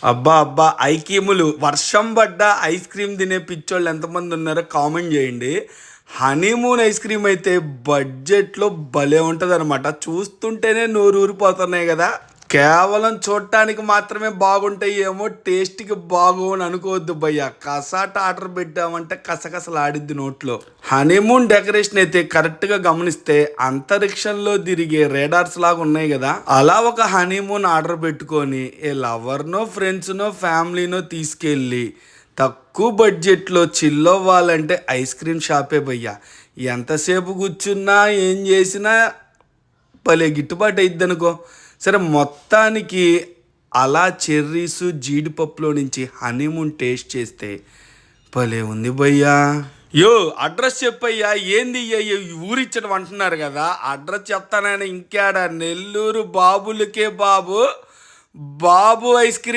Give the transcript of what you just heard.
అబ్బా అబ్బా ఐక్యములు వర్షం పడ్డ ఐస్ క్రీమ్ తినే పిచ్చోళ్ళు ఎంతమంది ఉన్నారో కామెంట్ చేయండి. హనీమూన్ ఐస్ క్రీమ్ అయితే బడ్జెట్లో భలే ఉంటుంది అనమాట. చూస్తుంటేనే నోరు ఊరిపోతున్నాయి కదా. కేవలం చూడటానికి మాత్రమే బాగుంటాయి ఏమో, టేస్ట్కి బాగోని అనుకోవద్దు భయ్య. కసాట ఆర్డర్ పెట్టామంటే కసకసలు ఆడిద్ది నోట్లో. హనీమూన్ డెకరేషన్ అయితే కరెక్ట్గా గమనిస్తే అంతరిక్షంలో తిరిగే రేడార్స్ లాగా ఉన్నాయి కదా. అలా ఒక హనీమూన్ ఆర్డర్ పెట్టుకొని ఏ లవర్నో ఫ్రెండ్స్నో ఫ్యామిలీనో తీసుకెళ్ళి తక్కువ బడ్జెట్లో చిల్ అవ్వాలంటే ఐస్ క్రీమ్ షాపే భయ్య. ఎంతసేపు కూర్చున్నా ఏం చేసినా భలే గిట్టుబాటు అయిద్ది అనుకో. సరే మొత్తానికి అలా చెర్రీస్ జీడిపప్పులో నుంచి హనీమూన్ టేస్ట్ చేస్తే భలే ఉంది భయ్యా. యో అడ్రస్ చెప్పయ్యా. ఏంది ఊరిచ్చడం అంటున్నారు కదా, అడ్రస్ చెప్తానని ఇంకాడ నెల్లూరు బాబులకే బాబు బాబు ఐస్ క్రీమ్